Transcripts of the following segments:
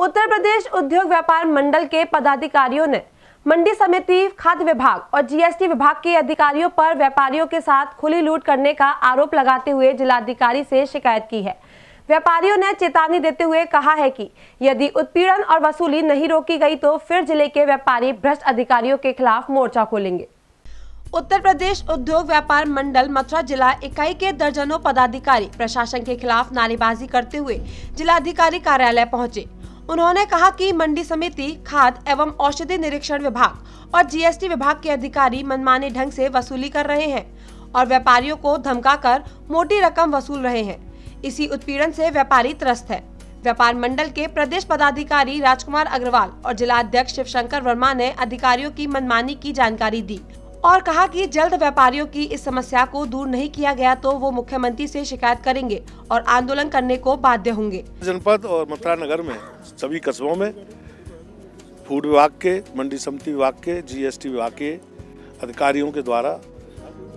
उत्तर प्रदेश उद्योग व्यापार मंडल के पदाधिकारियों ने मंडी समिति, खाद्य विभाग और जीएसटी विभाग के अधिकारियों पर व्यापारियों के साथ खुली लूट करने का आरोप लगाते हुए जिलाधिकारी से शिकायत की है। व्यापारियों ने चेतावनी देते हुए कहा है कि यदि उत्पीड़न और वसूली नहीं रोकी गई तो फिर जिले के व्यापारी भ्रष्ट अधिकारियों के खिलाफ मोर्चा खोलेंगे। उत्तर प्रदेश उद्योग व्यापार मंडल मथुरा जिला इकाई के दर्जनों पदाधिकारी प्रशासन के खिलाफ नारेबाजी करते हुए जिलाधिकारी कार्यालय पहुंचे। उन्होंने कहा कि मंडी समिति, खाद्य एवं औषधि निरीक्षण विभाग और जीएसटी विभाग के अधिकारी मनमाने ढंग से वसूली कर रहे हैं और व्यापारियों को धमकाकर मोटी रकम वसूल रहे हैं। इसी उत्पीड़न से व्यापारी त्रस्त है। व्यापार मंडल के प्रदेश पदाधिकारी राजकुमार अग्रवाल और जिला अध्यक्ष शिवशंकर वर्मा ने अधिकारियों की मनमानी की जानकारी दी और कहा कि जल्द व्यापारियों की इस समस्या को दूर नहीं किया गया तो वो मुख्यमंत्री से शिकायत करेंगे और आंदोलन करने को बाध्य होंगे। जनपद और मथुरा नगर में सभी कस्बों में फूड विभाग के, मंडी समिति विभाग के, जीएसटी विभाग के अधिकारियों के द्वारा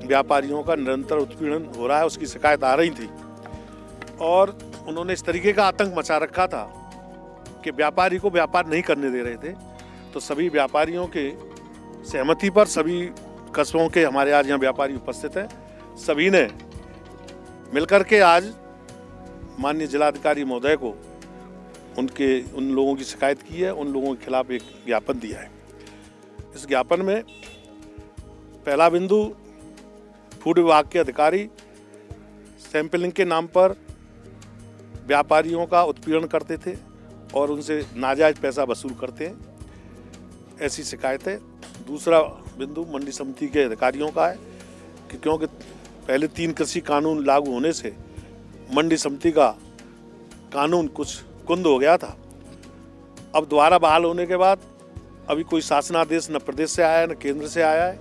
व्यापारियों का निरंतर उत्पीड़न हो रहा है, उसकी शिकायत आ रही थी और उन्होंने इस तरीके का आतंक मचा रखा था कि व्यापारी को व्यापार नहीं करने दे रहे थे। तो सभी व्यापारियों के सहमति पर सभी कस्बों के हमारे आज यहाँ व्यापारी उपस्थित हैं, सभी ने मिलकर के आज माननीय जिलाधिकारी महोदय को उन लोगों की शिकायत की है, उन लोगों के खिलाफ एक ज्ञापन दिया है। इस ज्ञापन में पहला बिंदु, फूड विभाग के अधिकारी सैंपलिंग के नाम पर व्यापारियों का उत्पीड़न करते थे और उनसे नाजायज पैसा वसूल करते हैं, ऐसी शिकायत है। दूसरा बिंदु मंडी समिति के अधिकारियों का है कि क्योंकि पहले 3 कृषि कानून लागू होने से मंडी समिति का कानून कुछ कुंद हो गया था। अब दोबारा बहाल होने के बाद अभी कोई शासनादेश न प्रदेश से आया है न केंद्र से आया है।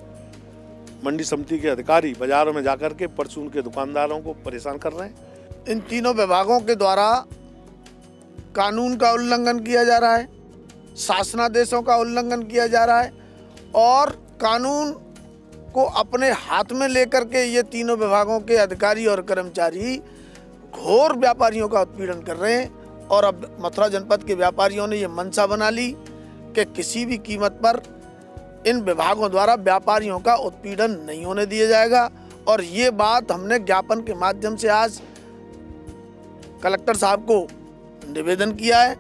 मंडी समिति के अधिकारी बाजारों में जाकर के परचून के दुकानदारों को परेशान कर रहे हैं। इन तीनों विभागों के द्वारा कानून का उल्लंघन किया जा रहा है, शासनादेशों का उल्लंघन किया जा रहा है और कानून को अपने हाथ में लेकर के ये तीनों विभागों के अधिकारी और कर्मचारी घोर व्यापारियों का उत्पीड़न कर रहे हैं। और अब मथुरा जनपद के व्यापारियों ने ये मंशा बना ली कि किसी भी कीमत पर इन विभागों द्वारा व्यापारियों का उत्पीड़न नहीं होने दिया जाएगा। और ये बात हमने ज्ञापन के माध्यम से आज कलेक्टर साहब को निवेदन किया है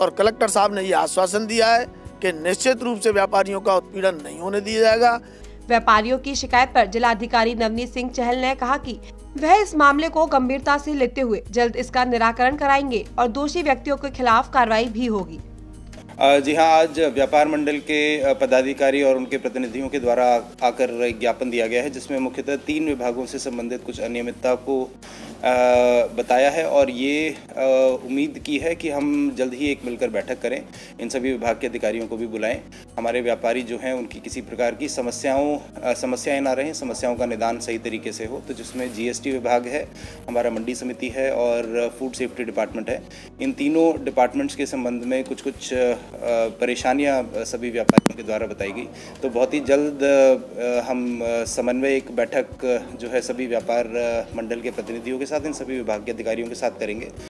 और कलेक्टर साहब ने ये आश्वासन दिया है कि निश्चित रूप से व्यापारियों का उत्पीड़न नहीं होने दिया जाएगा। व्यापारियों की शिकायत पर जिलाधिकारी नवनीत सिंह चहल ने कहा कि वह इस मामले को गंभीरता से लेते हुए जल्द इसका निराकरण कराएंगे और दोषी व्यक्तियों के खिलाफ कार्रवाई भी होगी। जी हाँ, आज व्यापार मंडल के पदाधिकारी और उनके प्रतिनिधियों के द्वारा आकर एक ज्ञापन दिया गया है जिसमें मुख्यतः 3 विभागों से संबंधित कुछ अनियमितता को बताया है और ये उम्मीद की है कि हम जल्द ही एक मिलकर बैठक करें, इन सभी विभाग के अधिकारियों को भी बुलाएं। हमारे व्यापारी जो हैं उनकी किसी प्रकार की समस्याएं ना रहें, समस्याओं का निदान सही तरीके से हो। तो जिसमें जीएसटी विभाग है, हमारा मंडी समिति है और फूड सेफ्टी डिपार्टमेंट है। इन तीनों डिपार्टमेंट्स के संबंध में कुछ परेशानियां सभी व्यापारियों के द्वारा बताई गई। तो बहुत ही जल्द हम समन्वय एक बैठक जो है सभी व्यापार मंडल के प्रतिनिधियों के साथ, इन सभी विभाग के अधिकारियों के साथ करेंगे